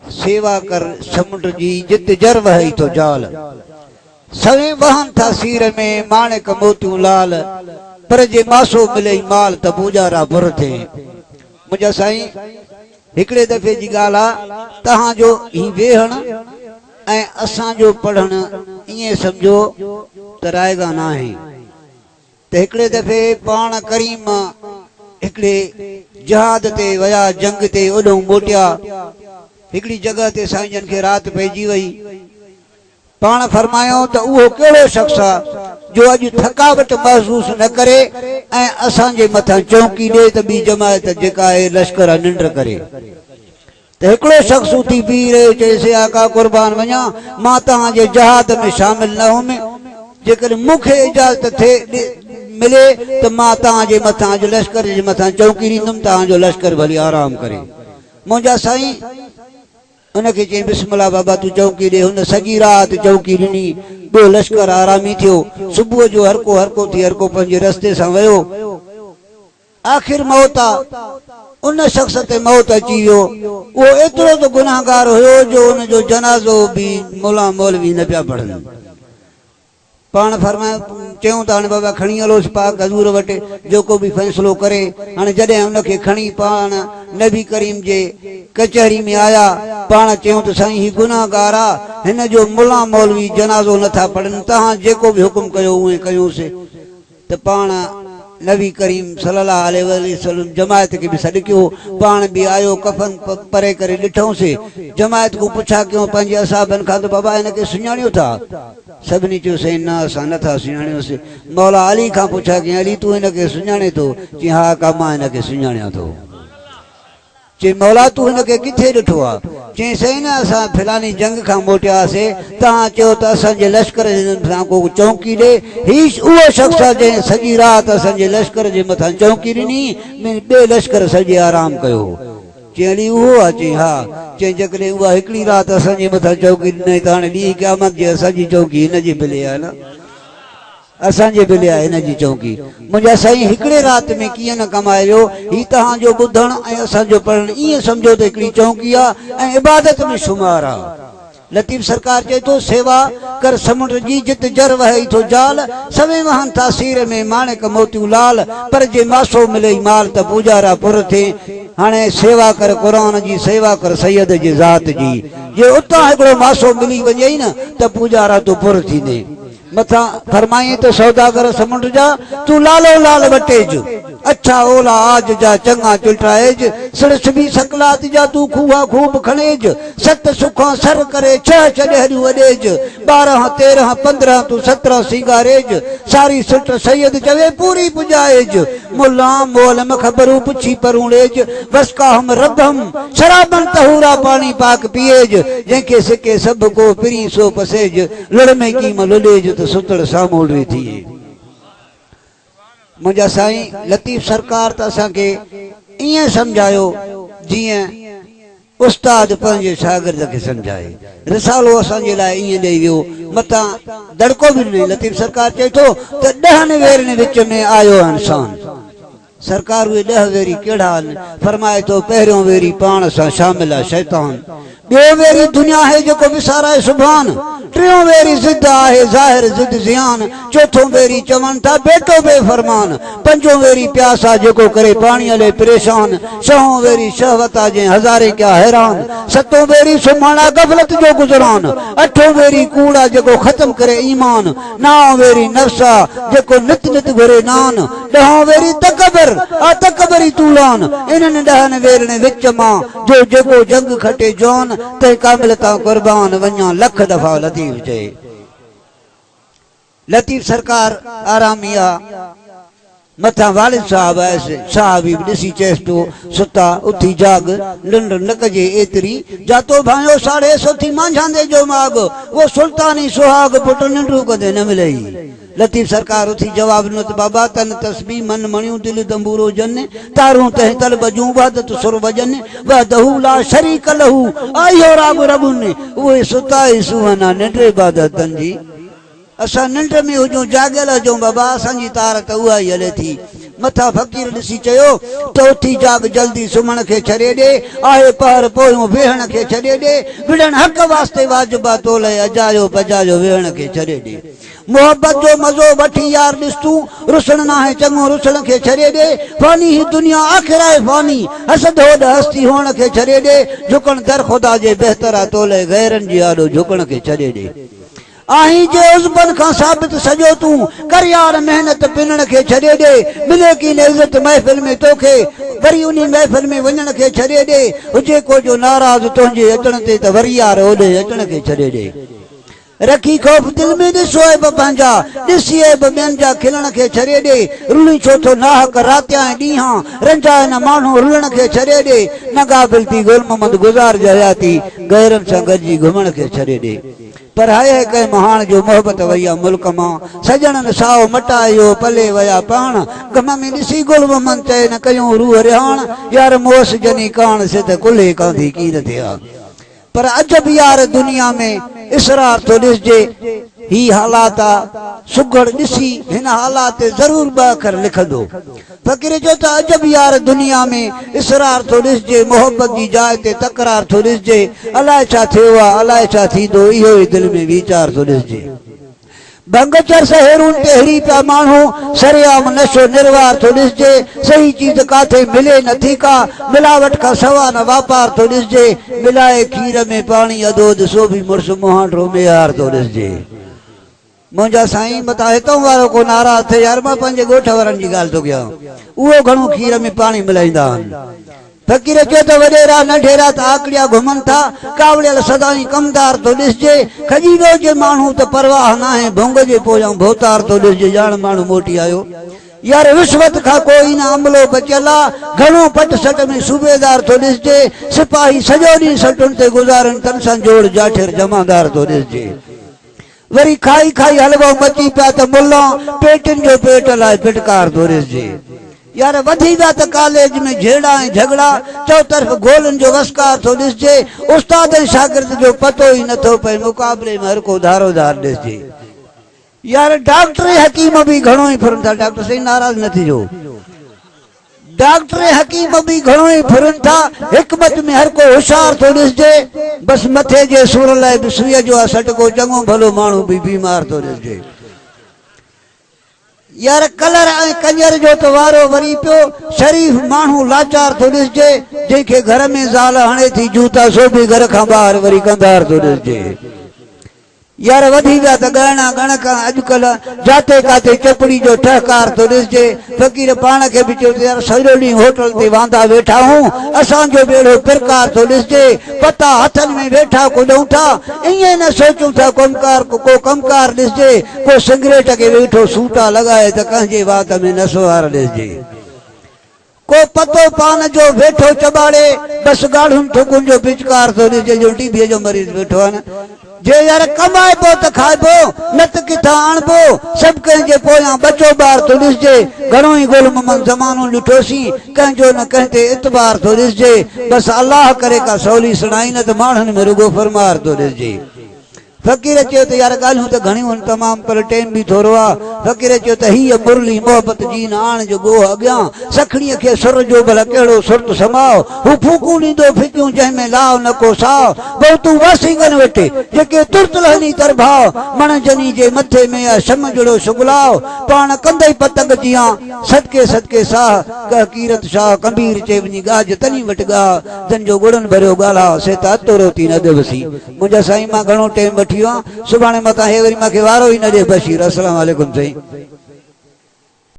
सेवा कर समुंड जी जित जर वही तो जाल सवे वहन था सीर में माणिक मोतियूं लाल पर जे मासो मिले माल त पूजारा बुर थे मुझा साईं हिकड़े दफे जी गाल आ तहां जो ही वेहण ए असां जो पढ़ण इए समझो त रायगा ना है त हिकड़े दफे पाण करीम हिकड़े जहाद ते वया जंग ते ओडो मोटिया हिकड़ी जगह ते साईं जन के रात पइजी वई पाण फरमायो त उहो केड़ो शख्स आ जो अज थकावट महसूस न करे ए असां जे मथा चौकी दे त बी जमात जेका है लश्कर निंड करे त हिकड़ो शख्स उठी बी रहे चइसे आका कुर्बान वञा मां तहां जे जहाद में शामिल न हुम जेकर मुखे इजाजत थे मिले त मां तहां जे मथा जो लश्कर जे मथा चौकी ॾींदुमि तहां जो लश्कर भली आराम करे मुंहिंजा साईं उनके चई बिस्मिल्लाह बाबा तू चौकी दे हुन सॼी रात चौकी ॾिनी ॿियो लश्कर आरामी थियो सुबुह जो हरको थी हरको पंहिंजे रस्ते सां वियो आखिर मौत आ उन शख्स ते मौत अची वियो उहो एतिरो त गुनाहगार हुयो जो उनजो जनाज़ो बि मौला मौलवी न पिया पढ़नि पाण फरमाए चयूं त हाणे बाबा खणी हलोसि पाक हज़ूर वटि जेको बि फ़ैसिलो करे हाणे जॾहिं हुनखे खणी पाण नबी करीम जे कचहरी में आया पाण चयूं त साईं ही गुनाहगार आ हिन जो मुला मौलवी जनाज़ो नथा पढ़नि तहां जेको बि हुकुम कयो उहे कयोसीं त पाण नबी करीम सल्लल्लाहु अलैहि वसल्लम जमायत के भी सॾ कयो पाण भी आयो कफन परे करे ॾिठोसीं जमायत को पुछा कयूं पंहिंजे असाबनि खां त बाबा हिनखे सुञाणियो था सभिनी चयोसीं न असां नथा सुञाणियोसीं मौला अली खां पुछा कयूं अली तूं हिनखे सुञाणे थो चई हा का मां हिनखे सुञाणियां थो चई मौला तूं हिनखे किथे ॾिठो आहे चई साईं न असां फिलानी जंग खां मोटियासीं तहां चयो त असांजे लश्कर सां को चौकी ॾे हीश उहो शख्स आहे जंहिं सॼी राति असांजे लश्कर जे मथां चौकी ॾिनी ॿिए लश्कर सॼे आराम कयो चई अली उहो आहे चई हा चई जेकॾहिं उहा हिकिड़ी राति असांजे मथां चौकी ॾिनई त हाणे ॾींहुं क़यामत जे असांजी चौकी हिनजी बिले आहे न असांजे बिले आहे हिनजी चौकी मुंहिंजा साईं हिकिड़े राति में कीअं न कमायो ही तव्हांजो ॿुधण ऐं असांजो पढ़ण ईअं सम्झो त हिकिड़ी चौकी आहे ऐं इबादत में शुमार आहे लतीफ़ सरकार चए थो सेवा कर समुंड जी जित जर वहे थो जाल सवे वहन तासीर में माणिक मोतियूं लाल पर जे मासो मिले माल त पूजारा पुर थे हाणे सेवा कर क़ुरान जी सेवा कर सैयद जी ज़ात जी जे उतां हिकिड़ो मासो मिली वञे न त पूजारा तो पुर थींदे मथा फरमाई तो सौदागर समुंड जा तू लालो लाल वटेज अच्छा ओला आज जा चंगा चुलटाएज सड़स भी सकलात जा तू खूहा खूब खणेज सत सुखा सर करे छह चढ़हरियूं वडेज 12 13 15 तू 17 सिंगारेज सारी सुट सैयद चवे पूरी पुजाएज मुल्ला मोल खबरू पुछी परूड़ेज बस का हम रबम शराबन तहूरा पानी पाक पिएज जंहिंखे सिके सब को पिरी सो पसेज लड़ में की मलुलेज तो सुतड़ सामूंडी थी मुझा साईं लतीफ़ सरकार त असांखे ईअं सम्झायो जीअं उस्ताद पंहिंजे शागिर्द खे सम्झाए रिसालो असांजे लाइ ईअं ॾेई वियो मथां दड़को बि ॾिनई लतीफ़ सरकार चए थो त 10 वेरनि विच में आयो इंसान सरकार उहे 10 वेरी कहिड़ा आहिनि फरमाए थो पहिरियों वेरी पाण सां शामिल आहे शैतान ॿियो वेरी दुनिया है जेको विसाराए सुभान टियों वेरी ज़िद आहे ज़ाहिर ज़िद ज़ियान चौथों वेरी चवनि था बेटो बेफ़रमान पंजों वेरी प्यास आहे जेको करे पाणी हले परेशान छहों वेरी शहवत आहे जंहिं हज़ारे कया हैरान सतों वेरी सुम्हणा गफ़लत जो गुज़रान अठों वेरी कूड़ आहे जेको ख़त्म करे ईमान नाओं वेरी नफ़्स आहे जेको नित नित घुरे नान ॾहों वेरी तकबर आ तकबरी तूलान इन्हनि 10 वेरनि विच मां जो जेको जंग खटे जौन ते कामिल तां कुर्बान वञा लख दफ़ा लतीफ़ चए लतीफ़ सरकार आरामिया मथा वालिद साहब आयसि साहबी ॾिसी चएसि पियो सुता उथी जाग निंड न कजे एतिरी जातो भायो 150 थी मांझांदे जो माग वो सुल्तानी सुहाग पुट निंडू कदे न मिलई लतीफ़ सरकार उथी जवाब ॾिनो त बाबा तन तस्बीह मन मणियूं दिल दंबूरो जन तारूं तह तल बजूं वहदत सुर वजन वहदहू ला शरीक लहू आयो राग रबुन उहे सुताई सुहाना निंड इबादतन जी असां निंड में हुजूं जाॻियल हुजूं बाबा असांजी तार त उहा ई हले थी मथा फ़कीर ॾिसी चयो त उथी जाग जल्दी सुम्हण खे छॾे ॾे आहे पहर पोयों वेहण खे छॾे ॾे विढ़ण हक़ वास्ते वाजिबा तोले अजायो पजायो वेहण खे छॾे ॾे मोहब्बत जो मज़ो वठी यार ॾिस तूं रुसण ना है चङो रुसण खे छॾे ॾे फानी ही दुनिया आख़िर आहे फानी हसद होॾ हस्ती हुअण खे छॾे ॾे झुकण दर ख़ुदा जे बहितर आहे तोले गैरनि जी आॾो झुकण खे छॾे ॾे आहीं जे उज़बन खां साबित सॼो तूं कर यार महिनत पिनण खे छॾे ॾे मिले की न इज़त महफ़िल में तोखे वरी उन महफ़िल में वञण खे छॾे ॾे हुजे को जो नाराज़ तुंहिंजे अचण ते त वरी यार होॾे अचण खे छॾे ॾे रखी खौफ़ दिल में ॾिसो आहे पंहिंजा ॾिसी ॿियनि जा खिलण खे छॾे ॾे रुली छो थो नाहक रातिया ऐं ॾींहं रंजा न माण्हू रुलण खे छॾे ॾे न क़ाबिल थी गुल मोहम्मद गुज़ार जा हयाती गैरनि सां गॾिजी घुमण खे छॾे ॾे पर हाय कंहिं महान जो मोहबत वई आहे मुल्क मां सजणनि साओ मटायो पले विया पाण गम में ॾिसी गुल मोहम्मद चए न कयूं रूह रिहाण यार मोस जनी कान से त कुल्हे कांधी कीर थिया पर अजब यार दुनिया में इसरार तो ॾिसजे ही हालात आहे सुगड़ ॾिसी हिन हालात ते ज़रूर ॿ अखर लिखंदो फ़कीर चयो त अजब यार दुनिया में इसरार तो ॾिसजे मोहब्बत जी जाइ ते तकरार थो ॾिसजे अलाए छा थियो आहे अलाए छा थींदो इहो ई दिलि में वीचार थो ॾिसजे भंगचर सहेरुनि ते हिरी पिया माण्हू सरेआम नशो निर्वार थो ॾिसजे सही चीज़ काथे मिले नथी का मिलावट खां सवा न वापार थो ॾिसजे मिलाए खीर में पाणी अधोद सो बि मुड़ुस मुहांडो मेयार थो ॾिसजे मुंहिंजा साईं मथां हितां वारो को नाराज़ थिए यार मां पंहिंजे ॻोठ वारनि जी ॻाल्हि थो कयां उहो घणो खीर में पाणी मिलाईंदा आहिनि फ़कीर चयो त वॾेरा नंढेरा त आकड़िया घुमनि था कावड़ियल सदाई कमदार थो ॾिसजे खजी वियो जे माण्हू त परवाह न आहे भुंग जे पोयां भोतार थो ॾिसजे ॼाण माण्हू मोटी आयो यार रिश्वत खां कोई न अमलो बचियल आहे घणो पट सट में सूबेदार थो ॾिसजे सिपाही सॼो ॾींहुं सटुनि ते गुज़ारनि तन सां जोड़ जाठिर जमादार थो ॾिसजे वरी खाई खाई हलवो मची पिया त मुल्ला पेटनि जो पेट लाइ फिटकार थो ॾिसजे यार वधी विया त कॉलेज में झेड़ा ऐं झगड़ा चौतरफ़ गोलनि जो वस्कार थो ॾिसजे उस्ताद ऐं शागिर्द जो पतो ई नथो पए मुक़ाबले में हर को धारोधार ॾिसजे यार डॉक्टर हकीम बि घणो ई फिरनि था डॉक्टर साईं नाराज़ न थिजो डॉक्टर हकीम बि घणो ई फिरनि था हिकमत में हर को होशियार थो ॾिसजे बसि मथे जे सूर लाइ बि सुईअ जो आहे सटको चङो भलो माण्हू बि बीमार थो ॾिसजे यार कलर ऐं कंजर जो त वारो वरी पियो शरीफ़ माण्हू लाचार थो ॾिसजे जंहिंखे घर में ज़ाल हणे थी जूता सो बि घर खां ॿाहिरि वरी कंधार थो ॾिसजे यार वधी विया त गहना गणक अॼुकल्ह जाते काथे चपड़ी जो ठहकार थो ॾिसजे फ़कीर पाण खे बि चयो त यार सॼो ॾींहुं होटल ते वांदा वेठा आहियूं असांजो बेड़ो प्रकार थो ॾिसजे पता हथनि में वेठा कुॾूं था ईअं न सोचूं था को कमकार ॾिसजे को सिगरेट खे वेठो सूटा लॻाए त कंहिंजे वात में नसवार ॾिसजे को पतो पान जो वेठो चॿाड़े बसि ॻाढ़ुनि ठुकुनि जो पिचकार थो ॾिसजे जो टीबीअ जो मरीज़ वेठो आहे न जे यार कमाइबो त खाइबो न त किथां आणबो सभु कंहिंजे पोयां बचो ॿार थो ॾिसजे घणो ई गुल मोहम्मद ज़मानो ॾिठोसीं कंहिंजो न कंहिं ते इतबार थो ॾिसजे बसि अलाह करे का सवली सुणाई न त माण्हुनि में रुगो फरमार थो ॾिसजे फ़कीर चयो त यार ॻाल्हियूं त घणियूं आहिनि तमामु पर टाइम बि थोरो आहे फ़कीर चयो त हीअ मुरली मोहबत जी न आण जो ॻोह अॻियां सखड़ीअ खे सुर जो भला कहिड़ो सुरत समाओ हू फूकूं ॾींदो फिकियूं जंहिंमें लाव न को साओ बहु तूं वासीगन वेठे जेके तुर्त लहनी तरभाव मण जनी जे मथे में आहे शम जहिड़ो शुगलाओ पाण कंदई पतंग जियां सदके सदके साह कीरत शाह कबीर चए वञी गाज तनी वटि ॻाह जन जो गुड़नि भरियो ॻाल्हा से त अतो रोती न दबसी मुंहिंजा साईं मां घणो टाइम सुभाणे मथां हे वरी मूंखे वारो ई न ॾे बशीर अस्सलाम वालेकुम साईं।